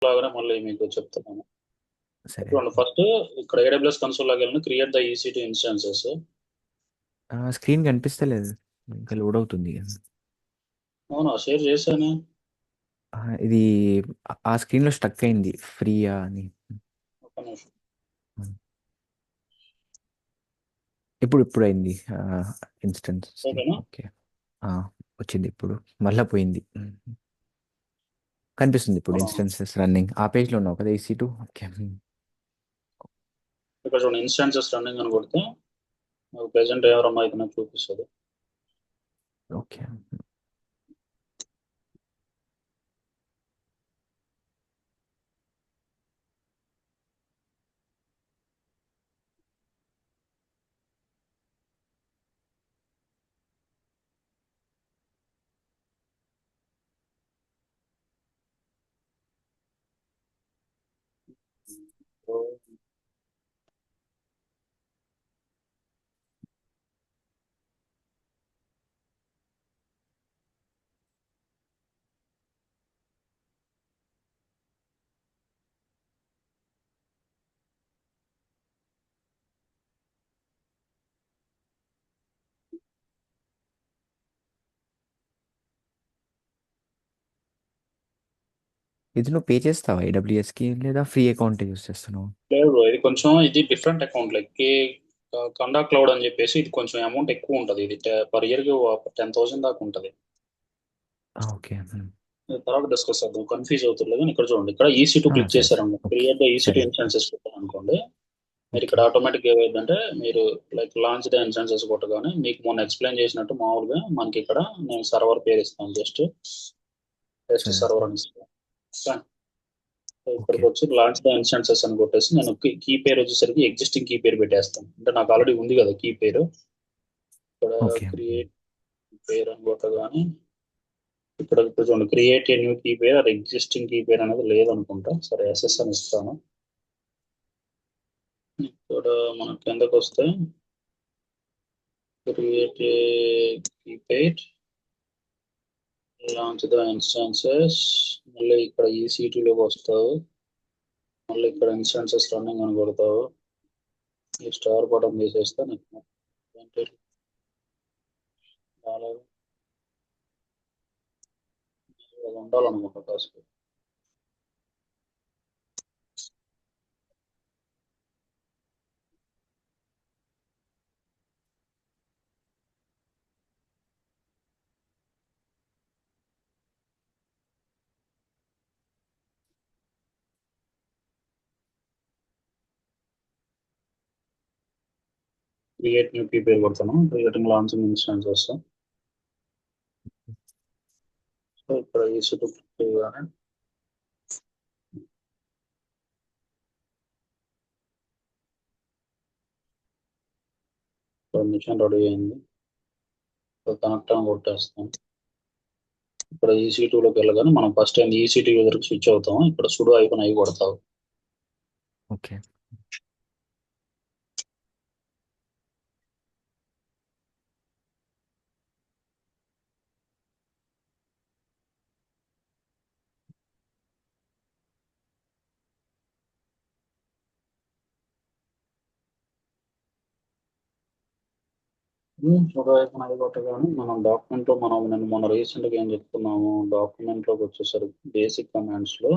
లాగానే మళ్ళీ మీకు చెప్తున్నాను. సరే. చూడండి ఫస్ట్ ఇక్కడ AWS కన్సోల్ లాగా వెళ్ళి create the EC2 instances. Screen కనిపిస్తలేదు, ఇంకా లోడ్ అవుతుంది. అవునా, షేర్ చేశాను. ఇది ఆ స్క్రీన్లో స్టక్ అయింది, ఫ్రీయా అని. ఒక నిమిషం. ఇప్పుడు అయింది ఇన్స్టెన్స్. ఓకేనా. ఓకే. ఆ, వచ్చింది ఇప్పుడు, మళ్ళా పోయింది. కనిపిస్తుంది ఇప్పుడు అవునా, ఇన్స్టెన్సెస్ రన్నింగ్. ఆ పేజ్లో ఉన్నావు కదా, EC2. ఓకే. ఇక్కడ చూడండి ఇన్స్టాన్సెస్ రన్నింగ్ అని కొడితే నాకు ప్రెసెంట్ ఏ రన్ అయితే నాకు చూపిస్తుంది. ఓకే. ఇది నువ్వు పే చేస్తావా AWSకి, లేదా ఫ్రీ అకౌంట్ యూస్ చేస్తున్నావు? లేదు bro, ఇది డిఫరెంట్ అకౌంట్ లైక్ కండా క్లౌడ్ అని చెప్పేసి ఇది కొంచెం అమౌంట్ ఎక్కువ ఉంటుంది. ఇది పర్ ఇయర్ కి 10,000 దాకా ఉంటుంది. ఓకే. తర్వాత డిస్కస్ చేద్దాం, కన్ఫ్యూజ్ అవుతుంది కానీ ఇక్కడ చూడండి, ఇక్కడ EC2 క్లిక్ సరే సరే. చేశారనుకో, ఓకే. క్రియేట్ ద EC2 సరే. ఇన్స్టాన్సెస్ అనుకోండి. మీరు ఓకే. ఇక్కడ ఆటోమేటిక్ ఏమైందంటే మీరు లైక్ లాంచ్ ద ఇన్స్టాన్సెస్ కొట్టగానే మీకు మొన్న ఎక్స్ప్లెయిన్ చేసినట్టు మామూలుగా మనకి ఇక్కడ నేను సర్వర్ పేరు ఇస్తాను, జస్ట్ టెస్ట్ సరే. సర్వర్ అని ఇస్తాను. ఇక్కడికి ఓకే. వచ్చి లాంచ్ ద ఇన్స్టాన్సెస్ అని కొట్టేసి నేను కీ పేరు వచ్చేసరికి ఎగ్జిస్టింగ్ కీ పేరు పెట్టేస్తాను. అంటే నాకు ఆల్రెడీ ఉంది కదా కీ పేరు. ఇక్కడ ఓకే. క్రియేట్ పేరు అని కొట్టగానే ఇప్పుడు చూడండి, క్రియేట్ ఏ న్యూ కీ పేరు అది ఎగ్జిస్టింగ్ కీ పేరు అనేది లేదనుకుంటా. సరే ఎస్ఎస్ అని ఇస్తాను. ఇక్కడ మన కిందకు వస్తే create a key pair, launch the instances, మళ్ళీ ఇక్కడ EC2లోకి వస్తావు. మళ్ళీ ఇక్కడ ఇన్స్టాన్సెస్ రన్నింగ్ అని కొడతావు. ఈ స్టార్ బటన్ తీసేస్తే నీకు డాలర్ అది ఉండాలనుకుంటా కాస్ట్. క్రియేట్ న్యూ కీ పేరు కొడతాను, క్రియేటింగ్ లాంచింగ్ ఇన్స్టాన్సెస్. సో ఇక్కడ EC2 క్లిక్ చేయగానే మిషన్ రెడీ అయింది. కనెక్ట్ అని కొట్టేస్తాం. ఇక్కడ EC2లోకి వెళ్ళగానే మనం ఫస్ట్ టైం EC2 యూజర్కి స్విచ్ అవుతాం. ఇక్కడ సుడో ఐకాన్ అయి కొడతావు. ఓకే. సుడో ఐకాన్ అయి కొట్టగానే మనం డాక్యుమెంట్ లో నేను మొన్న రీసెంట్ గా ఏం చెప్తున్నాము, డాక్యుమెంట్ లోకి వచ్చేసరికి బేసిక్ కమాండ్స్ లో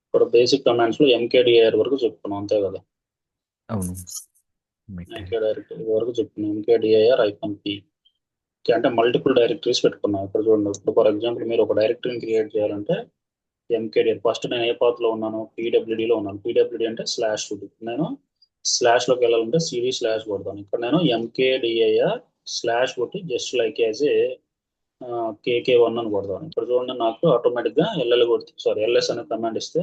ఇక్కడ బేసిక్ కమాండ్స్ లో MKDIR వరకు చెప్పుకున్నాం అంతే కదా. అవును. మెటీరియల్. MK వరకు చెప్పుకున్నాం, MKDIR-P. అంటే మల్టిపుల్ డైరెక్టరీస్ పెట్టుకున్నాం. ఇక్కడ చూడండి, ఇప్పుడు ఫర్ ఎగ్జాంపుల్ మీరు ఒక డైరెక్టరీని క్రియేట్ చేయాలంటే MKDIR ఫస్ట్ నేను ఏ పాత్ లో ఉన్నాను, PWDలో ఉన్నాను. PWD అంటే స్లాష్ రూట్. నేను స్లాష్ లోకి వెళ్ళాలంటే CD/ కొడతాను. ఇక్కడ నేను MKDIR/ కొట్టి just like as a KK1 అని కొడతాను. ఇక్కడ చూడండి, నాకు ఆటోమేటిక్ గా LS అనే కమాండ్ ఇస్తే,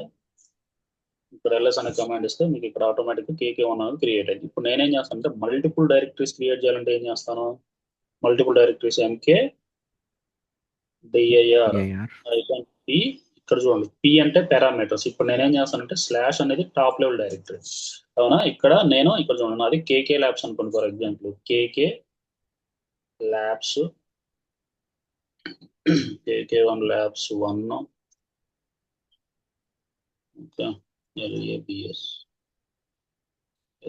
ఇక్కడ LS అనే కమాండ్ ఇస్తే మీకు ఇక్కడ ఆటోమేటిక్ గా KK1 అనేది క్రియేట్ అయింది. ఇప్పుడు నేనేం చేస్తాను అంటే మల్టిపుల్ డైరెక్టరీస్ క్రియేట్ చేయాలంటే ఏం చేస్తాను, మల్టిపుల్ డైరెక్టరీస్ MKDIR ఏఆర్. -P. ఇక్కడ చూడండి పి అంటే పారామీటర్స్. ఇప్పుడు నేనేం చేస్తానంటే స్లాష్ అనేది టాప్ లెవెల్ డైరెక్టరీ అవునా. ఇక్కడ చూడండి నాది కేకే ల్యాబ్స్ అనుకోండి for example KK labs KK one labs 1 okay L A B S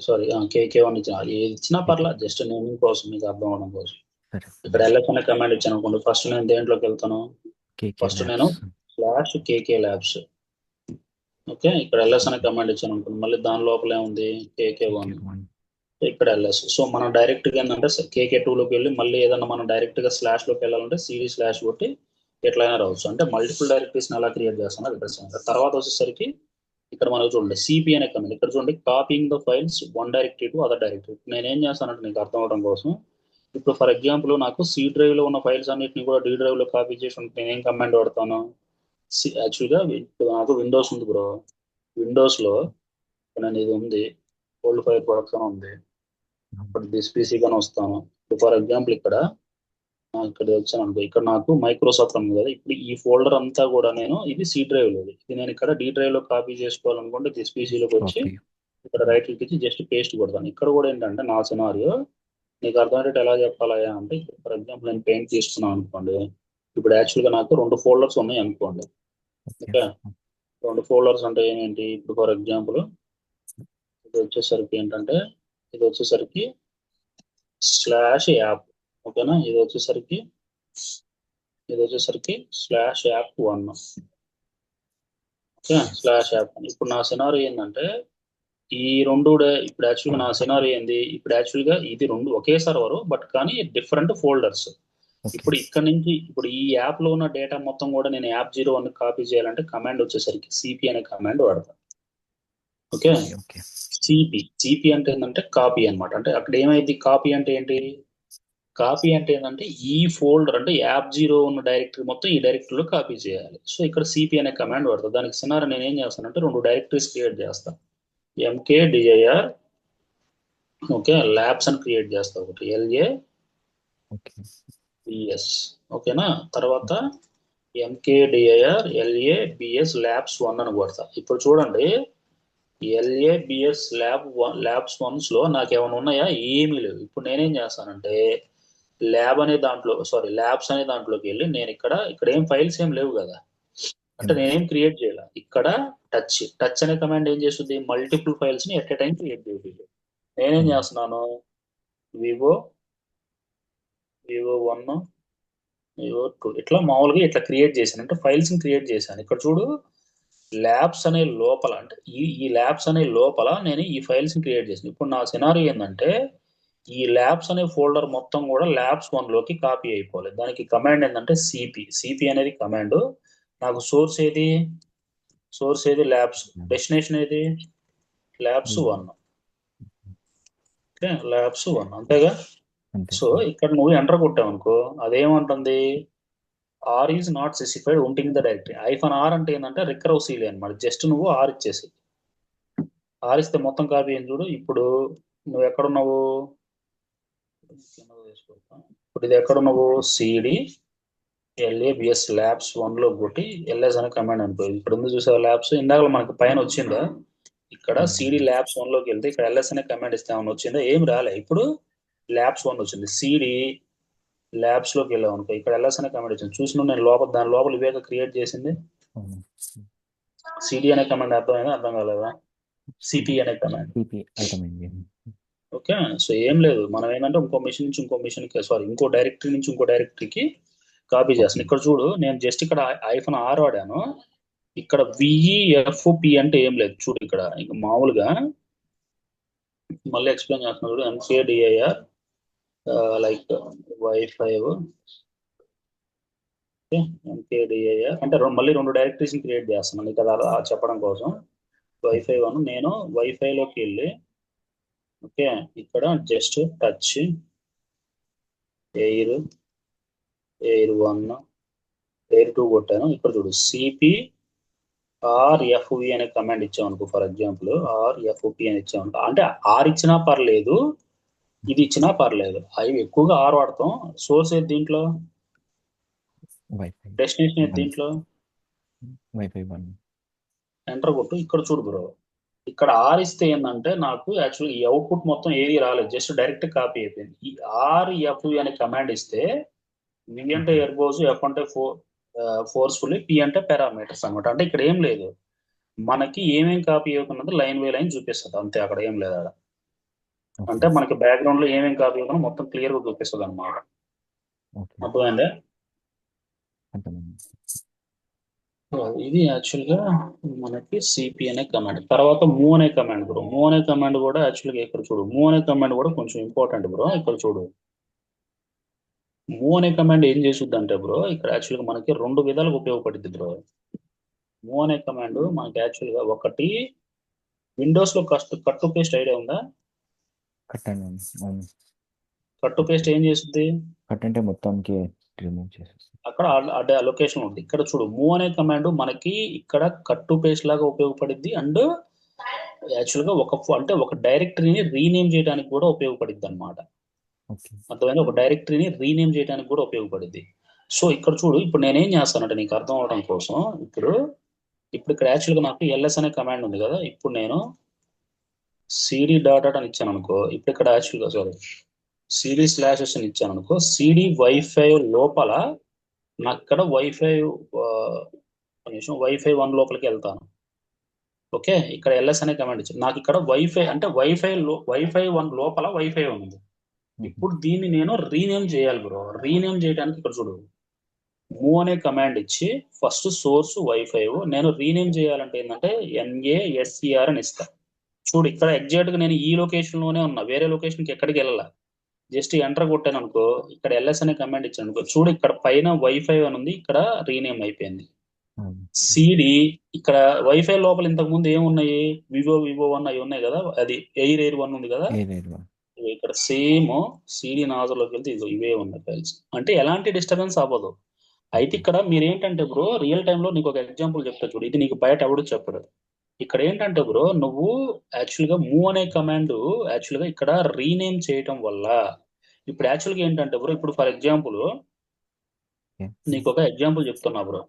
sorry KK one ఇచ్చిన ఏది ఇచ్చినా పర్లా జస్ట్ నేమింగ్ కోసం మీకు అర్థం అవడం కోసం. సరే ఇక్కడ ఎల్ఎఫ్ అనే కమాండ్ ఇచ్చాను అనుకోండి. ఫస్ట్ నేను దేంట్లోకి వెళ్తాను, కేకే ఫస్ట్ నేను స్లాష్ కేకే ల్యాబ్స్ ఓకే. ఇక్కడ ఎల్ఎస్ అనే కమాండ్ ఇచ్చాను అనుకోండి. మళ్ళీ దాని లోపల ఏముంది కేకే1 ఇక్కడ ఎల్ఎస్. సో మనం డైరెక్ట్ గా ఏంటంటే కేకే2లోకి వెళ్ళి మళ్ళీ ఏదన్నా మనం డైరెక్ట్ గా స్లాష్ లోకి వెళ్ళాలంటే సిడి స్లాష్ కొట్టి ఎట్లయినా రావచ్చు. అంటే మల్టిపుల్ డైరెక్టరీస్ ఎలా క్రియేట్ చేస్తాను అది ప్రశ్న. తర్వాత వచ్చేసరికి ఇక్కడ మనకు చూడండి సిపి అనే కమాండ్. ఇక్కడ చూడండి copying the files one directory to other directory. నేనేం చేస్తానంటే నీకు అర్థం అవడం కోసం ఇప్పుడు ఫర్ ఎగ్జాంపుల్ నాకు సి డ్రైవ్ లో ఉన్న ఫైల్స్ అన్నిటిని కూడా డి డ్రైవ్ లో కాపీ చేసి ఉంటే నేనేం కమాండ్ వాడతాను. యాక్చువల్గా నాకు విండోస్ ఉంది బ్రో. విండోస్ లో నేను ఇది ఉంది ఓల్డ్ ఫైల్ ప్రొడక్షన్ ఉంది. ఇప్పుడు దిస్ పీసీ గానే వస్తాను. ఇప్పుడు ఫర్ ఎగ్జాంపుల్ ఇక్కడ వచ్చాను అనుకో. ఇక్కడ నాకు మైక్రోసాఫ్ట్ ఉంది కదా. ఇప్పుడు ఈ ఫోల్డర్ అంతా కూడా ఇది సి డ్రైవ్ లో ఇది నేను ఇక్కడ డి డ్రైవ్ లో కాపీ చేసుకోవాలనుకుంటే దిస్ పీసీలోకి వచ్చి ఇక్కడ రైట్ క్లిక్ ఇచ్చి జస్ట్ పేస్ట్ కొడతాను. ఇక్కడ కూడా ఏంటంటే నా సినారియో నీకు అర్థమయ్యేటట్టు ఎలా చెప్పాలా అంటే ఫర్ ఎగ్జాంపుల్ నేను పెయింట్ తీసుకున్నాను అనుకోండి. ఇప్పుడు యాక్చువల్గా నాకు 2 ఫోల్డర్స్ ఉన్నాయి అనుకోండి. ఓకే 2 ఫోల్డర్స్ అంటే ఏంటి, ఇప్పుడు ఫర్ ఎగ్జాంపుల్ ఇది వచ్చేసరికి ఏంటంటే ఇది వచ్చేసరికి స్లాష్ యాప్ ఓకేనా. ఇది వచ్చేసరికి slash app 1 okay slash app. ఇప్పుడు నా సినారీ ఏంటంటే ఈ రెండు ఇప్పుడు యాక్చువల్గా నా సినారీ ఏంది, ఇప్పుడు యాక్చువల్గా ఇది రెండు ఒకే సర్వర్ బట్ కానీ డిఫరెంట్ ఫోల్డర్స్. ఇప్పుడు ఇక్కడ నుంచి ఇప్పుడు ఈ యాప్ లో ఉన్న డేటా మొత్తం కూడా నేను యాప్ 01 కాపీ చేయాలంటే కమాండ్ వచ్చేసరికి సిపి అనే కమాండ్ వాడతాను. ఓకే సిపి అంటే ఏంటంటే కాపీ అనమాట. అంటే అక్కడ ఏమైంది కాపీ అంటే ఏంటి, కాపీ అంటే ఏంటంటే ఈ ఫోల్డర్ అంటే యాప్ 0 ఉన్న డైరెక్టరీ మొత్తం ఈ డైరెక్టరీలో కాపీ చేయాలి. సో ఇక్కడ సిపి అనే కమాండ్ వాడతాను. దానికి సినారీ నేను ఏం చేస్తానంటే 2 డైరెక్టరీస్ క్రియేట్ చేస్తాను. ఎంకేడిఐఆర్ ఓకే ల్యాబ్స్ అని క్రియేట్ చేస్తా ఒకటి LABS ఓకేనా. తర్వాత ఎంకేడిఐఆర్ LABS ల్యాబ్స్ 1 అని కొడతా. ఇప్పుడు చూడండి LABS ల్యాబ్స్ 1 లో నాకు ఏమైనా ఉన్నాయా, ఏమీ లేవు. ఇప్పుడు నేనేం చేస్తానంటే ల్యాబ్స్ అనే దాంట్లోకి వెళ్ళి నేను ఇక్కడ ఏం ఫైల్స్ ఏం లేవు కదా, అంటే నేనేం క్రియేట్ చేయాలి. ఇక్కడ టచ్ అనే కమాండ్ ఏం చేస్తుంది, మల్టిపుల్ ఫైల్స్ ని ఎట్ ఎ టైం క్రియేట్ చేస్తుంది. నేనేం చేస్తున్నాను వివో 1 వివో 2 ఇట్లా మామూలుగా ఇట్లా క్రియేట్ చేశాను. అంటే ఫైల్స్ ని క్రియేట్ చేశాను. ఇక్కడ చూడు ల్యాబ్స్ అనే లోపల అంటే ఈ ల్యాబ్స్ అనే లోపల నేను ఈ ఫైల్స్ ని క్రియేట్ చేశాను. ఇప్పుడు నా సినారీ ఏంటంటే ఈ ల్యాబ్స్ అనే ఫోల్డర్ మొత్తం కూడా ల్యాబ్స్ 1 లోకి కాపీ అయిపోవాలి. దానికి కమాండ్ ఏంటంటే సిపి అనేది కమాండ్. నాకు సోర్స్ ఏది ల్యాబ్స్, డెస్టినేషన్ ఏది ల్యాబ్స్ 1 ఓకే ల్యాబ్స్ 1 అంతేగా. సో ఇక్కడ నువ్వు ఎంటర్ కొట్టావు అనుకో అదేమంటుంది R is not specified omitting the directory. -R అంటే ఏంటంటే రికర్సివ్లీ అనమాట. జస్ట్ నువ్వు ఆర్ ఇచ్చేసి ఆర్ ఇస్తే మొత్తం కాపీ అయింది చూడు. ఇప్పుడు నువ్వు ఎక్కడున్నావు, ఇప్పుడు ఇది ఎక్కడున్నావు సిడి LABS ల్యాబ్స్ 1 లో కొట్టి LS అనే కమాండ్ అనుకో. ఇక్కడ ఉంది చూసావా ల్యాబ్స్, ఇందాక మనకి పైన వచ్చిందా ఇక్కడ సిడి ల్యాబ్స్ 1 లోకి వెళ్తే ఇక్కడ LS అనే కమాండ్ ఇస్తే ఏమైనా వచ్చిందా, ఏం రాలే. ఇప్పుడు ల్యాబ్స్ 1 వచ్చింది. సిడి ల్యాబ్స్ లోకి వెళ్ళాం అనుకో ఇక్కడ LS అనే కమాండ్ వచ్చింది. చూసిన నేను దాని లోపల ఇవేగా క్రియేట్ చేసింది. సిడి అనే కమాండ్ అర్థమైందా, అర్థం కాలేదా, సిపి అనే కమాండ్ ఓకే. సో ఏం లేదు, మనం ఏంటంటే ఇంకో మిషన్ నుంచి ఇంకో మిషన్కి ఇంకో డైరెక్టరీ నుంచి ఇంకో డైరెక్టరీకి కాపీ చేస్తాను. ఇక్కడ చూడు నేను జస్ట్ ఇక్కడ -R వాడాను. ఇక్కడ VEFP అంటే ఏం లేదు చూడు. ఇక్కడ ఇంకా మామూలుగా మళ్ళీ ఎక్స్ప్లెయిన్ చేస్తున్నాడు చూడు MKDIR లైక్ Y5 MKDIR అంటే మళ్ళీ 2 డైరెక్టరీస్ క్రియేట్ చేస్తున్నాను ఇక్కడ చెప్పడం కోసం. Y5 నేను వైఫై లోకి వెళ్ళి ఓకే ఇక్కడ జస్ట్ టచ్ ఎయిర్ 1 ఎయిర్ 2 కొట్టాను. ఇక్కడ చూడు సిపి RFV అనే కమాండ్ ఇచ్చామనుకో. ఫర్ ఎగ్జాంపుల్ RFP అని ఇచ్చామనుకో, అంటే R ఇచ్చినా పర్లేదు ఇది ఇచ్చినా పర్లేదు. అవి ఎక్కువగా R వాడతాం. సోర్స్ ఏది దీంట్లో, డెస్టినేషన్ ఏది దీంట్లో వైఫై 1. ఎంటర్ కొట్టు. ఇక్కడ చూడు బ్రో, ఇక్కడ ఆర్ ఇస్తే ఏంటంటే నాకు యాక్చువల్గా ఈ అవుట్పుట్ మొత్తం ఏది రాలేదు, జస్ట్ డైరెక్ట్ కాపీ అయిపోయింది. ఈ RF అనే కమాండ్ ఇస్తే వి అంటే ఎర్బోస్, ఎఫ్ అంటే ఫోర్స్ఫుల్లీ, పి అంటే పారామీటర్స్ అనమాట. అంటే ఇక్కడ ఏం లేదు, మనకి ఏమేం కాపీ అవుతున్నది లైన్ బై లైన్ చూపిస్తుంది అంతే, అక్కడ ఏం లేదు అక్కడ. ఓకే. అంటే మనకి బ్యాక్గ్రౌండ్ లో ఏమేం కాపీ అవుతుందో మొత్తం క్లియర్ గా చూపిస్తుంది అనమాట. ఓకే. అర్థమైందే? అర్థమైంది. ఇది యాక్చువల్ గా మనకి సిపి అనే కమాండ్. తర్వాత మూవ్ అనే కమాండ్ బ్రో. మూవ్ అనే కమాండ్ కూడా యాక్చువల్ గా ఇక్కడ చూడు, మూవ్ అనే కమాండ్ కూడా కొంచెం ఇంపార్టెంట్ బ్రో. ఇక్కడ చూడు, మూవ్ అనే కమాండ్ ఏం చేస్తుంది అంటే బ్రో, ఇక్కడ యాక్చువల్ గా మనకి రెండు విధాలుగా ఉపయోగపడుద్ది బ్రో. మూవ్ అనే కమాండ్ మనకి యాక్చువల్ గా ఒకటి విండోస్ లో కట్ టు పేస్ట్ ఐడియా ఉందా? కట్ అండి. అవును. కట్ టు పేస్ట్ ఏం చేస్తుంది? కట్ అంటే మొత్తానికి రిమూవ్ చేసేసి. అక్కడ అదే లొకేషన్ ఉంది. ఇక్కడ చూడు, మూవ్ అనే కమాండ్ మనకి ఇక్కడ కట్ టు పేస్ట్ లాగా ఉపయోగపడుద్ది, అండ్ యాక్చువల్ గా అంటే ఒక డైరెక్టరీని రీనేమ్ చేయడానికి కూడా ఉపయోగపడుద్ది అనమాట. ఓకే. అర్థమైంది? ఒక డైరెక్టరీని రీనేమ్ చేయడానికి కూడా ఉపయోగపడుద్ది. సో ఇక్కడ చూడు, ఇప్పుడు నేనేం చేస్తానంటే నీకు అర్థం అవడం కోసం, ఇప్పుడు ఇక్కడ యాక్చువల్గా నాకు ఎల్ఎస్ అనే కమాండ్ ఉంది కదా. ఇప్పుడు నేను సిడి డాట్ అని ఇచ్చాను అనుకో, ఇప్పుడు ఇక్కడ యాక్చువల్గా సారీ సిడి స్లాషెస్ అని ఇచ్చాను అనుకో, సిడి వైఫై లోపల నాకు ఇక్కడ వైఫై 1 లోపలికి వెళ్తాను. ఓకే, ఇక్కడ ఎల్ఎస్ అనే కమాండ్ ఇచ్చాను. నాకు ఇక్కడ వైఫై అంటే వైఫై 1 లోపల వైఫై ఉంది. ఇప్పుడు దీన్ని నేను రీనేమ్ చేయాలి బ్రో. రీనేమ్ చేయడానికి ఇక్కడ చూడు, మూవ్ అనే కమాండ్ ఇచ్చి ఫస్ట్ సోర్స్ వైఫై నేను రీనేమ్ చేయాలంటే ఏంటంటే NASCR అని ఇస్తా. చూడు, ఇక్కడ ఎగ్జాక్ట్ గా నేను ఈ లొకేషన్ లోనే ఉన్నా, వేరే లొకేషన్ కి ఎక్కడికి వెళ్ళాల. జస్ట్ ఎంటర్ కొట్టాను అనుకో, ఇక్కడ ఎల్ఎస్ అనే కమాండ్ ఇచ్చాను అనుకో, చూడు ఇక్కడ పైన వైఫై అని ఉంది, ఇక్కడ రీనేమ్ అయిపోయింది. సిడి ఇక్కడ వైఫై లోపల ఇంతకు ముందు ఏమున్నాయి, వివో 1 అవి ఉన్నాయి కదా, అది ఎయిర్ 1 ఉంది కదా. ఇక్కడ సేమ్ సిడి నాజర్లోకి వెళ్తే ఇవే ఉన్నాయి ఫైల్స్. అంటే ఎలాంటి డిస్టర్బెన్స్ అవ్వదు. అయితే ఇక్కడ మీరు ఏంటంటే బ్రో, రియల్ టైంలో నీకు ఒక ఎగ్జాంపుల్ చెప్తా చూడు, ఇది నీకు బయట ఎవడు చెప్పడు. ఇక్కడ ఏంటంటే బ్రో, నువ్వు యాక్చువల్గా మూవ్ అనే కమాండ్ యాక్చువల్గా ఇక్కడ రీనేమ్ చేయటం వల్ల, ఇప్పుడు యాక్చువల్గా ఏంటంటే బ్రో, ఇప్పుడు ఫర్ ఎగ్జాంపుల్ నీకు ఒక ఎగ్జాంపుల్ చెప్తున్నా బ్రో.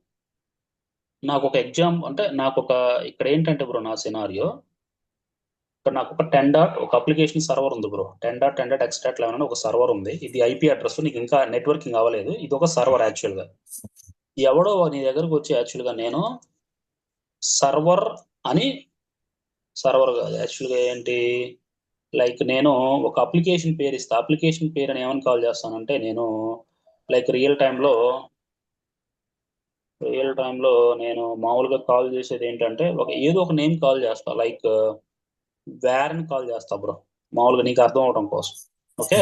ఇక్కడ ఏంటంటే బ్రో, నా సినారియో ఇక్కడ నాకు ఒక 10 డాట్ ఒక అప్లికేషన్ సర్వర్ ఉంది బ్రో. 10.10 ఎక్స్ట్రాట్ 11 ఒక సర్వర్ ఉంది. ఇది IP అడ్రస్, నీకు ఇంకా నెట్వర్కింగ్ అవ్వలేదు. ఇది ఒక సర్వర్ యాక్చువల్గా. ఎవడో నీ దగ్గరకు వచ్చి యాక్చువల్గా నేను సర్వర్ అని, సర్వర్ కాదు యాక్చువల్గా ఏంటి, లైక్ నేను ఒక అప్లికేషన్ పేరు ఇస్తా. అప్లికేషన్ పేరు అని ఏమని కాల్ చేస్తానంటే, నేను లైక్ రియల్ టైంలో నేను మామూలుగా కాల్ చేసేది ఏంటంటే ఏదో ఒక నేమ్ కాల్ చేస్తా, లైక్ వేర్ అని కాల్ చేస్తా బ్రో, మామూలుగా నీకు అర్థం అవడం కోసం. ఓకే,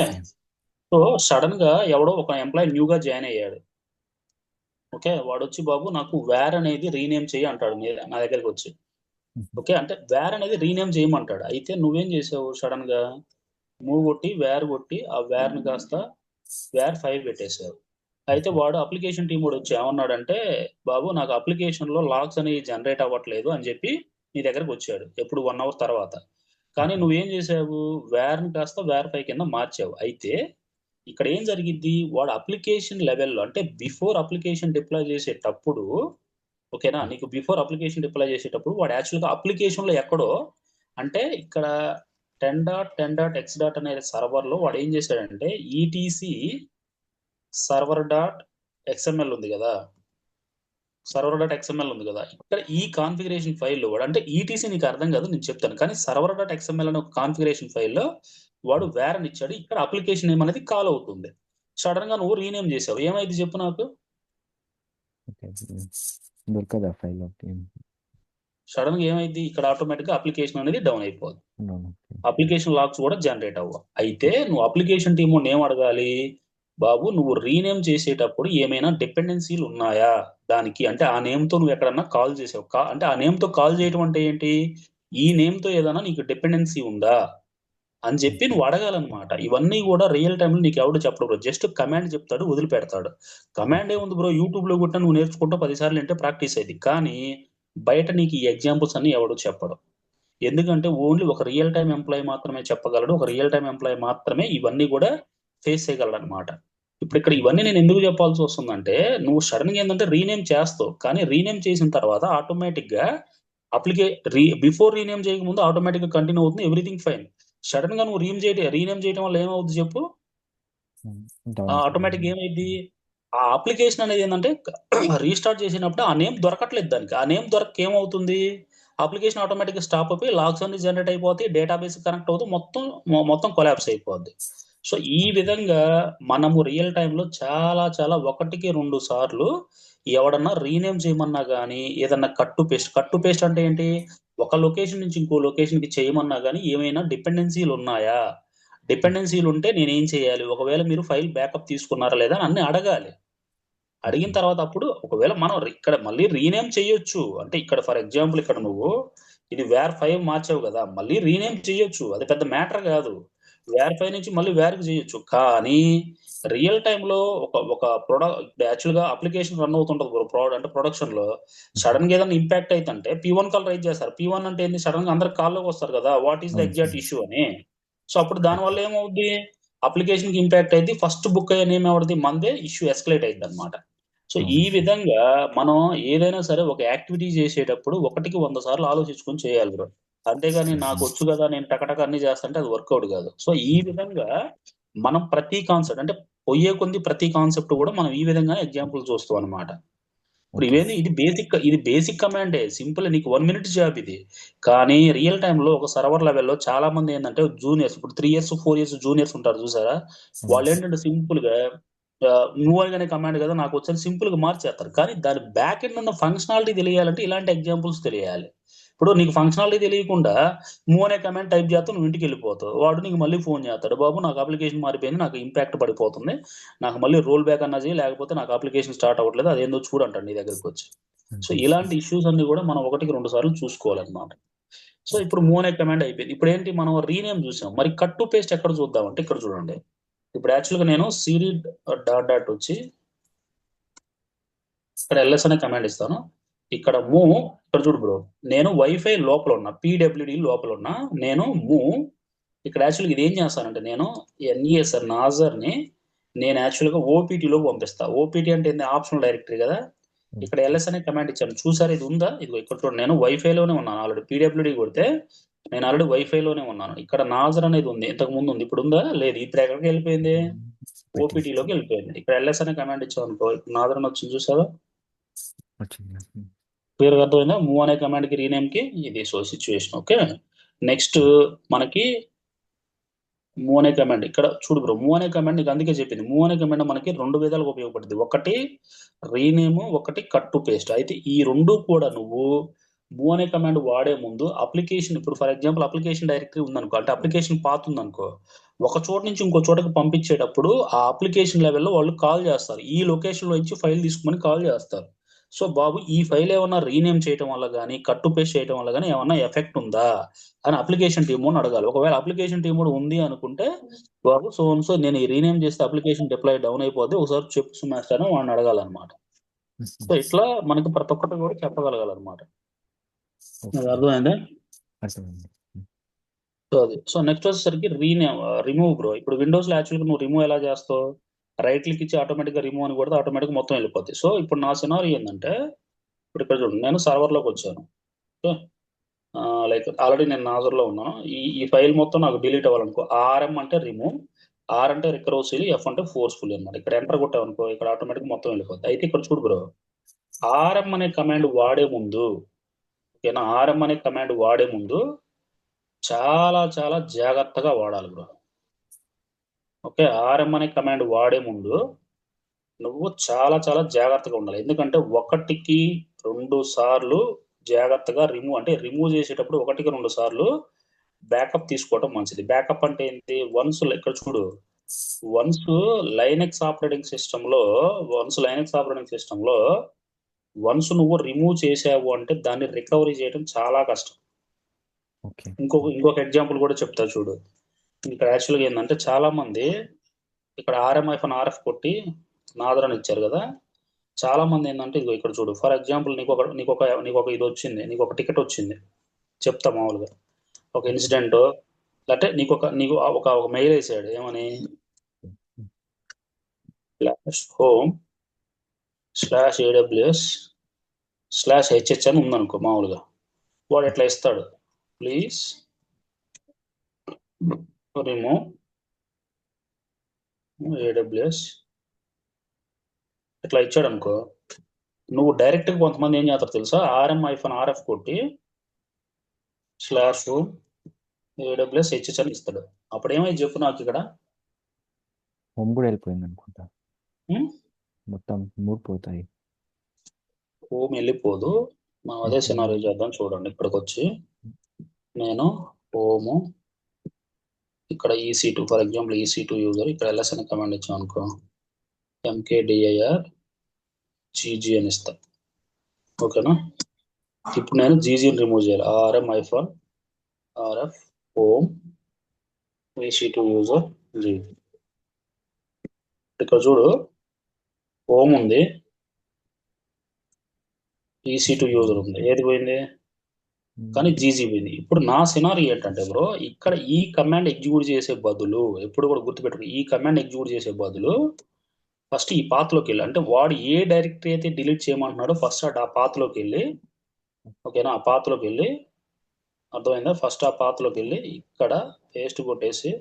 సో సడన్ గా ఎవడో ఒక ఎంప్లాయీ న్యూగా జాయిన్ అయ్యాడు. ఓకే, వాడు వచ్చి బాబు నాకు వేర్ అనేది రీనేమ్ చేయి అంటాడు నా దగ్గరికి వచ్చి. ఓకే, అంటే వేర్ అనేది రీనేమ్ చేయమంటాడు. అయితే నువ్వేం చేసావు, సడన్ గా మూవ్ కొట్టి వేర్ కొట్టి ఆ వేర్ని కాస్త వేర్ 5 పెట్టేసావు. అయితే వాడు అప్లికేషన్ టీం కూడా వచ్చి ఏమన్నాడంటే, బాబు నాకు అప్లికేషన్ లో లాగ్స్ అనేవి జనరేట్ అవ్వట్లేదు అని చెప్పి నీ దగ్గరకు వచ్చాడు. ఎప్పుడు 1 అవర్ తర్వాత. కానీ నువ్వేం చేసావు, వేర్ని కాస్త వేర్ 5 కింద మార్చావు. అయితే ఇక్కడ ఏం జరిగింది, వాడు అప్లికేషన్ లెవెల్లో అంటే బిఫోర్ అప్లికేషన్ డిప్లాయ్ చేసేటప్పుడు, ఓకేనా, నీకు బిఫోర్ అప్లికేషన్ డిప్లాయ్ చేసేటప్పుడు వాడు యాక్చువల్గా అప్లికేషన్లో ఎక్కడో, అంటే ఇక్కడ 10.10.x అనే సర్వర్లో వాడు ఏం చేశాడంటే ఈటీసీ server.xml ఉంది కదా, server.xml ఉంది కదా, ఇక్కడ ఈ కాన్ఫిగరేషన్ ఫైల్లో వాడు, అంటే ఈటీసీ నీకు అర్థం కాదు నేను చెప్తాను, కానీ server.xml అనే ఒక కాన్ఫిగరేషన్ ఫైల్లో వాడు వేర్ అని ఇచ్చాడు. ఇక్కడ అప్లికేషన్ నేమ్ అనేది కాల్ అవుతుంది. సడన్ గా నువ్వు రీనేమ్ చేసావు, ఏమైంది చెప్పు నాకు. దొరకదా ఫైల్? సడన్ గా ఏమైంది, ఇక్కడ ఆటోమేటిక్ గా అప్లికేషన్ అనేది డౌన్ అయిపోద్ది, అప్లికేషన్ లాగ్స్ కూడా జనరేట్ అవ్వవు. అయితే నువ్వు అప్లికేషన్ టీమ్ ఏం అడగాలి, బాబు నువ్వు రీనేమ్ చేసేటప్పుడు ఏమైనా డిపెండెన్సీలు ఉన్నాయా దానికి, అంటే ఆ నేమ్ తో నువ్వు ఎక్కడన్నా కాల్ చేసావు, అంటే ఆ నేమ్ తో కాల్ చేయడం అంటే ఏంటి, ఈ నేమ్ తో ఏదైనా నీకు డిపెండెన్సీ ఉందా అని చెప్పి నువ్వు అడగాలన్నమాట. ఇవన్నీ కూడా రియల్ టైంలో నీకు ఎవడు చెప్పడు బ్రో, జస్ట్ కమాండ్ చెప్తాడు వదిలిపెడతాడు. కమాండ్ ఏముంది బ్రో, యూట్యూబ్ లో కూడా నువ్వు నేర్చుకుంటా 10 సార్లు అంటే ప్రాక్టీస్ అయింది. కానీ బయట నీకు ఈ ఎగ్జాంపుల్స్ అన్ని ఎవడు చెప్పడు. ఎందుకంటే ఓన్లీ ఒక రియల్ టైం ఎంప్లాయీ మాత్రమే చెప్పగలడు, ఒక రియల్ టైం ఎంప్లాయీ మాత్రమే ఇవన్నీ కూడా ఫేస్ చేయగలడు అనమాట. ఇప్పుడు ఇక్కడ ఇవన్నీ నేను ఎందుకు చెప్పాల్సి వస్తుందంటే, నువ్వు సడన్ గా ఏంటంటే రీనేమ్ చేస్తావు, కానీ రీనేమ్ చేసిన తర్వాత ఆటోమేటిక్ గా అప్లికే బిఫోర్ రీనేమ్ చేయకముందు ఆటోమేటిక్ గా కంటిన్యూ అవుతుంది, ఎవ్రీథింగ్ ఫైన్. సడన్ గా నువ్వు రీనేమ్ చేయడం వల్ల ఏమవుతుంది చెప్పు? డౌన్ అయిపోతుంది. ఆటోమేటిక్ ఏమైంది, ఆ అప్లికేషన్ అనేది ఏంటంటే రీస్టార్ట్ చేసినప్పుడు ఆ నేమ్ దొరకట్లేదు దానికి. ఆ నేమ్ దొరక ఏమవుతుంది, అప్లికేషన్ ఆటోమేటిక్గా స్టాప్ అయిపోయి లాగ్స్ అన్ని జనరేట్ అయిపోతాయి, డేటాబేస్ కనెక్ట్ అవుతుంది, మొత్తం కొలాప్స్ అయిపోద్ది. సో ఈ ఓకే. విధంగా మనము రియల్ టైంలో చాలా చాలా ఒకటికి రెండు సార్లు ఎవడన్నా రీనేమ్ చేయమన్నా కానీ, ఏదన్నా కట్టు పేస్ట్ అంటే ఏంటి, ఒక లొకేషన్ నుంచి ఇంకో లొకేషన్కి చేయమన్నా కానీ ఏమైనా డిపెండెన్సీలు ఉన్నాయా, డిపెండెన్సీలు ఉంటే నేనేం చేయాలి, ఒకవేళ మీరు ఫైల్ బ్యాకప్ తీసుకున్నారా లేదా అని అన్ని అడగాలి. ఓకే. అడిగిన తర్వాత అప్పుడు ఒకవేళ మనం ఇక్కడ మళ్ళీ రీనేమ్ చేయొచ్చు. అంటే ఇక్కడ ఫర్ ఎగ్జాంపుల్ ఇక్కడ నువ్వు ఇది వేర్ 5 మార్చావు కదా, మళ్ళీ రీనేమ్ చేయొచ్చు, అది పెద్ద మ్యాటర్ కాదు. వేర్ 5 నుంచి మళ్ళీ వేర్కి చేయొచ్చు. కానీ రియల్ టైంలో ఒక ఒక ప్రొడక్ట్ యాక్చువల్గా అప్లికేషన్ రన్ అవుతుంటది బ్రో, అంటే ప్రొడక్షన్ లో సడన్ గా ఏదైనా ఇంపాక్ట్ అయితే P1 కాల్ రైజ్ చేస్తారు. P1 అంటే ఏంది, సడన్ గా అందరికి కాల్లోకి వస్తారు కదా, వాట్ ఈస్ ద అవును ఎగ్జాక్ట్ సార్. ఇష్యూ అని. సో అప్పుడు దానివల్ల ఓకే. ఏమవుద్ది, అప్లికేషన్ కి ఇంపాక్ట్ అయింది, ఫస్ట్ బుక్ అయ్యే నేమ్ ఎవరిది, మందే, ఇష్యూ ఎస్కలేట్ అయింది అనమాట. సో ఈ అవును సార్. విధంగా మనం ఏదైనా సరే ఒక యాక్టివిటీ చేసేటప్పుడు ఒకటికి 100 సార్లు ఆలోచించుకొని చేయాలి బ్రో. అంతేగాని నాకు వచ్చు కదా నేను టకటక అన్ని చేస్తుంటే అది వర్కౌట్ కాదు. సో ఈ విధంగా మనం ప్రతి కాన్సెప్ట్ అంటే పోయే కొంది ప్రతి కాన్సెప్ట్ కూడా మనం ఈ విధంగా ఎగ్జాంపుల్ చూస్తాం అనమాట. ఇప్పుడు ఓకే. ఇది బేసిక్ కమాండే, సింపుల్, నీకు 1 మినిట్ జాబ్ ఇది. కానీ రియల్ టైంలో ఒక సర్వర్ లెవెల్లో చాలా మంది ఏంటంటే జూనియర్స్, ఇప్పుడు 3 ఇయర్స్ 4 ఇయర్స్ జూనియర్స్ ఉంటారు చూసారా, అవును వాళ్ళు సార్. ఏంటంటే సింపుల్ గా మూవ్ అనే కమాండ్ కదా నాకు వచ్చని సింపుల్ గా మార్చేస్తారు. కానీ దాని బ్యాక్ ఎండ్ ఉన్న ఫంక్షనాలిటీ తెలియాలంటే ఇలాంటి ఎగ్జాంపుల్స్ తెలియాలి. ఇప్పుడు నీకు ఫంక్షనాలిటీ తెలియకుండా మూవ్ అనే కమాండ్ టైప్ చేస్తావు, నువ్వు ఇంటికి వెళ్ళిపోతావు, వాడు నీకు మళ్ళీ ఫోన్ చేస్తాడు, బాబు నాకు అప్లికేషన్ మారిపోయింది, నాకు ఇంపాక్ట్ పడిపోతుంది, నాకు మళ్ళీ రోల్ బ్యాక్ అన్నా చేయి, లేకపోతే నాకు అప్లికేషన్ స్టార్ట్ అవ్వట్లేదు, అదేందో చూడంటాడు నీ దగ్గరికి వచ్చి. సో అంతే ఇలాంటి సార్. ఇష్యూస్ అన్ని కూడా మనం ఒకటికి రెండు సార్లు చూసుకోవాలన్నమాట. So okay. ఇప్పుడు మూవ్ అనే కమాండ్ అయిపోయింది. ఇప్పుడు ఏంటి, మనం రీనేమ్ చూసాం, మరి కట్ టు పేస్ట్ ఎక్కడ చూద్దామంటే ఇక్కడ చూడండి. ఇప్పుడు యాక్చువల్గా నేను సిరి డాట్ డాట్ వచ్చి ఇక్కడ ఎల్ఎస్ అనే కమాండ్ ఇస్తాను. ఇక్కడ మూవ్, ఇక్కడ చూడు బ్రో, నేను వైఫై లోపల ఉన్నా, పీడబ్ల్యూడి లోపల ఉన్నా, నేను మూవ్, ఇక్కడ యాక్చువల్గా ఇది ఏం చేస్తానంటే నేను ఎన్ఈఎస్ఆర్ నాజర్ని నేను యాక్చువల్గా ఓపీటీలోకి పంపిస్తా. ఓపీటీ అంటే ఏంది, ఆప్షనల్ డైరెక్టరీ కదా. ఇక్కడ ఓకే. ఎల్ఎస్ అనే కమాండ్ ఇచ్చాను చూసారు, ఇది ఉందా, ఇదిగో ఇక్కడ చూడండి, నేను వైఫైలోనే ఉన్నాను ఆల్రెడీ, పీడబ్ల్యూడి కొడితే నేను ఆల్రెడీ వైఫైలోనే ఉన్నాను. ఇక్కడ నాజర్ అనేది ఉంది, ఇంతకు ముందు ఉంది, ఇప్పుడు ఉందా లేదు, ఇప్పుడు ఎక్కడికి వెళ్ళిపోయింది, ఓపీటీలోకి పెట్టేస్తాను. వెళ్ళిపోయింది. ఇక్కడ ఎల్ఎస్ అనే కమాండ్ ఇచ్చాం అనుకో, ఇప్పుడు నాజర్ అని వచ్చింది చూసారా, వచ్చింది. క్లియర్గా అర్థమైందా, మూవ్ అనే కమాండ్ కి రీనేమ్ కి ఇది. So situation okay. నెక్స్ట్ మనకి మూవ్ అనే కమాండ్ ఇక్కడ చూడు బ్రో, మూవ్ అనే కమాండ్ నీకు అందుకే చెప్పింది, మూవ్ అనే కమాండ్ మనకి రెండు విధాలుగా ఉపయోగపడుతుంది, ఒకటి రీనేమ్, ఒకటి కట్ టు పేస్ట్. అయితే ఈ రెండు కూడా నువ్వు మూవ్ అనే కమాండ్ వాడే ముందు అప్లికేషన్, ఇప్పుడు ఫర్ ఎగ్జాంపుల్ అప్లికేషన్ డైరెక్టరీ ఉందనుకో, అంటే అప్లికేషన్ పాత్ ఉందనుకో, ఒక చోట నుంచి ఇంకో చోటకి పంపించేటప్పుడు ఆ అప్లికేషన్ లెవెల్లో వాళ్ళు కాల్ చేస్తారు, ఈ లొకేషన్ లో నుంచి ఫైల్ తీసుకోమని కాల్ చేస్తారు. సో బాబు ఈ ఫైల్ ఏమన్నా రీనేమ్ చేయడం వల్ల కానీ కట్ పేస్ట్ చేయడం వల్ల కానీ ఏమన్నా ఎఫెక్ట్ ఉందా అని అప్లికేషన్ టీమ్ అని అడగాలి. ఒకవేళ అప్లికేషన్ టీమ్ కూడా ఉంది అనుకుంటే, బాబు సో సో నేను ఈ రీనేమ్ చేస్తే అప్లికేషన్ డిప్లాయ్ డౌన్ అయిపోద్ది, ఒకసారి చెప్పు సుమేష్ అని వాడిని అడగాలన్నమాట. సో ఇట్లా మనకి ప్రతి ఒక్కటి కూడా చెప్పగలగాలన్నమాట. అది ఓకే. అర్థమైందా? అర్థమైంది. సో అది, సో నెక్స్ట్ వచ్చేసరికి రిమూవ్ బ్రో. ఇప్పుడు విండోస్ లో యాక్చువల్గా నువ్వు రిమూవ్ ఎలా చేస్తావు, రైట్ క్లిక్ ఇచ్చి ఆటోమేటిక్ గా రిమూవ్ అని కొడితే ఆటోమేటిక్ మొత్తం వెళ్ళిపోద్ది. సో ఇప్పుడు నా సినారీ ఏంటంటే, ఇప్పుడు ఇక్కడ చూడండి, నేను సర్వర్ లోకి వచ్చాను, ఓకే, లైక్ ఆల్రెడీ నేను నాజర్లో ఉన్నాను, ఈ ఫైల్ మొత్తం నాకు డిలీట్ అవ్వాలనుకో, ఆర్ఎం అంటే రిమూవ్, ఆర్ అంటే రికరోసిలీ, ఎఫ్ అంటే ఫోర్స్ఫుల్ అనమాట. ఇక్కడ ఎంటర్ కొట్టామనుకో ఇక్కడ ఆటోమేటిక్ మొత్తం వెళ్ళిపోద్ది. అయితే ఇక్కడ చూడు బ్రో, ఆర్ఎం అనే కమాండ్ వాడే ముందు, ఓకేనా, ఆర్ఎం అనే కమాండ్ వాడే ముందు చాలా చాలా జాగ్రత్తగా వాడాలి బ్రో. ఓకే, ఆర్ఎం అనే కమాండ్ వాడే ముందు నువ్వు చాలా చాలా జాగ్రత్తగా ఉండాలి. ఎందుకంటే ఒకటికి రెండు సార్లు జాగ్రత్తగా రిమూవ్, అంటే రిమూవ్ చేసేటప్పుడు ఒకటికి రెండు సార్లు బ్యాకప్ తీసుకోవడం మంచిది. బ్యాకప్ అంటే ఏంటి, వన్స్ ఇక్కడ చూడు, వన్స్ లైనెక్స్ ఆపరేటింగ్ సిస్టమ్ లో లైనెక్స్ ఆపరేటింగ్ సిస్టమ్ లో వన్స్ నువ్వు రిమూవ్ చేసావు అంటే దాన్ని రికవరీ చేయడం చాలా కష్టం. ఓకే. ఇంకొక ఎగ్జాంపుల్ కూడా చెప్తా చూడు. ఇక్కడ యాక్చువల్గా ఏంటంటే చాలా మంది ఇక్కడ ఆర్ఎంఎఫ్ అని ఆర్ఎఫ్ కొట్టి నాదరని ఇచ్చారు కదా, చాలా మంది ఏంటంటే ఇదిగో ఇక్కడ చూడు, ఫర్ ఎగ్జాంపుల్ నీకు ఒక ఇది వచ్చింది, నీకు ఒక టికెట్ వచ్చింది, చెప్తా మామూలుగా ఒక ఇన్సిడెంట్, అంటే నీకు ఒక మెయిల్ వేసాడు ఏమని, slash home slash AWS slash HH అని ఉందనుకో మామూలుగా, వాడు ఎట్లా ఇస్తాడు, ప్లీజ్ రిమూవ్ ఏడబ్ల్యూఎస్ ఇట్లా ఇచ్చాడు అనుకో, నువ్వు డైరెక్ట్గా కొంతమంది ఏం చేస్తారు తెలుసా, ఆర్ఎఫ్ కొట్టి స్లాష్ హోమ్ ఏడబ్ల్యూఎస్ హెచ్హెచ్ అని ఇస్తాడు. అప్పుడు ఏమైంది చెప్పు నాకు ఇక్కడ. హోమ్ కూడా వెళ్ళిపోయింది అనుకుంటా. ఉమ్, మొత్తం మూడు పోతాయి. హోమ్ వెళ్ళిపోదు. మనం అదే సినారియో చేద్దాం చూడండి. ఇక్కడికి వచ్చి నేను హోము ఇక్కడ EC2 for example EC2 user ఇక్కడ LS అని కమాండ్ ఇచ్చాం అనుకో, MKDIR GG అని ఇస్తా. ఓకేనా. ఇప్పుడు నేను జీజీని రిమూవ్ చేయాలి. RF home EC2 user GG. ఇక్కడ చూడు, హోమ్ ఉంది, EC2 యూజర్ ఉంది, ఏది పోయింది, కానీ జీజీ పోయింది. ఇప్పుడు నా సినారీ ఏంటంటే బ్రో, ఇక్కడ ఈ కమాండ్ ఎగ్జిక్యూట్ చేసే బదులు, ఎప్పుడు కూడా గుర్తుపెట్టుకో, ఈ కమాండ్ ఎగ్జిక్యూట్ చేసే బదులు ఫస్ట్ ఈ పాత్లోకి వెళ్ళి, అంటే వాడు ఏ డైరెక్టరీ అయితే డిలీట్ చేయమంటున్నాడో ఫస్ట్ ఆ పాత్లోకి వెళ్ళి, ఓకేనా, ఆ పాత్లోకి వెళ్ళి, అర్థమైందా, ఫస్ట్ ఆ పాత్లోకి వెళ్ళి ఇక్కడ పేస్ట్ కొట్టేసి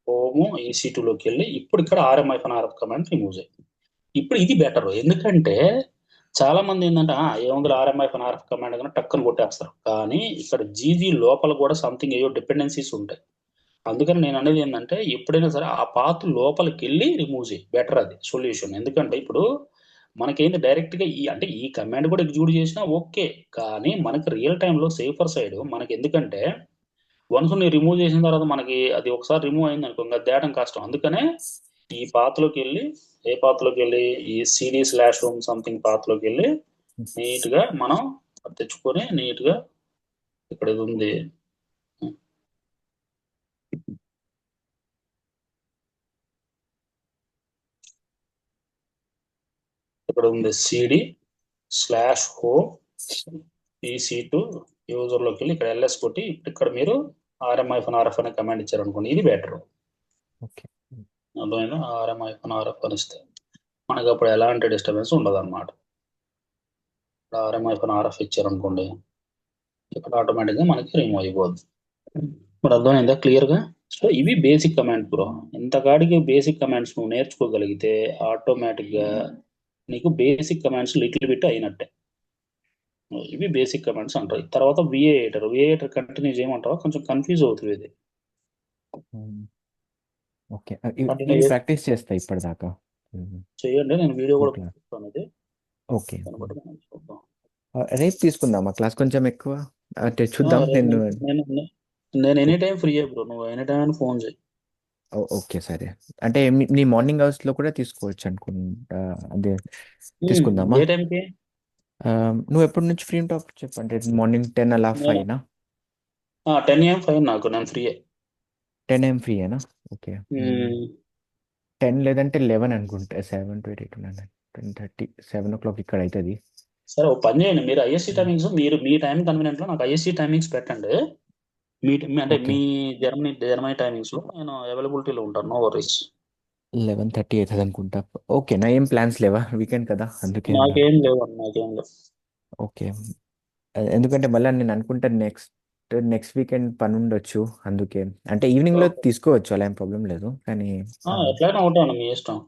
హోము EC2లోకి వెళ్ళి ఇప్పుడు ఇక్కడ RF కమాండ్ రిమూవ్ చేయి. ఇప్పుడు ఇది బెటర్, ఎందుకంటే చాలా మంది ఏంటంటే ఏముంది RF కమాండ్ కానీ టక్కని కొట్టేస్తారు, కానీ ఇక్కడ జీజీ లోపల కూడా సంథింగ్ ఏయో డిపెండెన్సీస్ ఉంటాయి. అందుకని నేను అనేది ఏంటంటే ఎప్పుడైనా సరే ఆ పాత్ లోపలికి వెళ్ళి రిమూవ్ చేయి, బెటర్ అది సొల్యూషన్. ఎందుకంటే ఇప్పుడు మనకేంది డైరెక్ట్గా అంటే ఈ కమాండ్ కూడా ఎగ్జిక్యూట్ చేసినా ఓకే, కానీ మనకి రియల్ టైంలో సేఫర్ సైడ్ మనకి, ఎందుకంటే వన్స్ ని రిమూవ్ చేసిన తర్వాత మనకి అది ఒకసారి రిమూవ్ అయింది అనుకో, ఇంకా దేటం కష్టం. అందుకనే ఈ పాత్లోకి వెళ్ళి, ఏ పాత్లోకి వెళ్ళి, ఈ CD/home సంథింగ్ పాత్లోకి వెళ్ళి నీట్గా మనం తెచ్చుకొని నీట్గా ఇక్కడ ఇది ఉంది, ఇక్కడ ఉంది CD/home EC2 యూజర్లోకి వెళ్ళి ఇక్కడ LS కొట్టి ఇక్కడ మీరు RF అనే కమాండ్ ఇచ్చారనుకోండి, ఇది బెటర్. ఓకే. అర్థమైందా, RF అని ఇస్తే మనకి అప్పుడు ఎలాంటి డిస్టర్బెన్స్ ఉండదు అనమాట. RF ఇచ్చారనుకోండి, ఇక్కడ ఆటోమేటిక్గా మనకి రిమూవ్ అయిపోద్ది. ఇప్పుడు అర్థమైందా క్లియర్గా. సో ఇవి బేసిక్ కమాండ్స్ బ్రో. ఇంతకాడికి బేసిక్ కమాండ్స్ నువ్వు నేర్చుకోగలిగితే ఆటోమేటిక్గా నీకు బేసిక్ కమాండ్స్ లిటిల్ బిట్ అయినట్టే. ఇవి బేసిక్ కమాండ్స్ అంటారు. తర్వాత విఏటర్ కంటిన్యూ చేయమంటావా, కొంచెం కన్ఫ్యూజ్ అవుతుంది ఇది. ఓకే, కంటిన్యూ ఇది ప్రాక్టీస్ చేస్తా ఇప్పటిదాకా. చేయండి, నేను వీడియో కూడా ఓకే. చూస్తాను ఇది. ఓకే. దాన్ని బట్టి మనం చూద్దాం. రేపు తీసుకుందామా క్లాస్ కొంచెం ఎక్కువ, అంటే చూద్దాం. రేపు నేను నేను ఎనీ టైం ఫ్రీ బ్రో, నువ్వు ఎనీ టైం అని ఫోన్ చేయి. ఓకే సరే. అంటే నీ మార్నింగ్ అవర్స్లో కూడా తీసుకోవచ్చు అనుకుంటా, అదే తీసుకుందామా? ఏ టైంకి? నువ్వు ఎప్పటి నుంచి ఫ్రీ ఉంటావు చెప్పు, అంటే మార్నింగ్ 10 అలా నేను 5నా? 10 AM ఫైన్, నాకు నేను ఫ్రీయే. 10 AM ఫ్రీయేనా? ఓకే. 10 లేదంటే 11 అనుకుంటా, 7 to 8 to 9 10:30 7 o'clock ఇక్కడ అవుతుంది. సరే ఓ పని చేయండి, మీరు ఐఎస్సీ టైమింగ్స్, మీరు మీ టైం కన్వీనియంట్లో నాకు ఐఎస్సీ టైమింగ్స్ పెట్టండి. అంటే ఓకే. మీ జర్మనీ టైమింగ్స్లో నేను అవైలబిలిటీలో ఉంటాను, నో వరీస్. 11:30 అవుతుంది అనుకుంటా. ఓకే, నా ఏం ప్లాన్స్ లేవా, వీకెండ్ కదా, అందుకే అన్నాను. నాకేం లేవు, నాకేం లేవు. ఓకే. ఎందుకంటే మళ్ళీ నేను అనుకుంటా నెక్స్ట్ వీకెండ్ పని ఉండొచ్చు, అందుకే. అంటే ఈవినింగ్లో తీసుకోవచ్చు, అలా ఏం ప్రాబ్లం లేదు, కానీ ఎట్లయినా ఉంటాను, మీ ఇష్టం.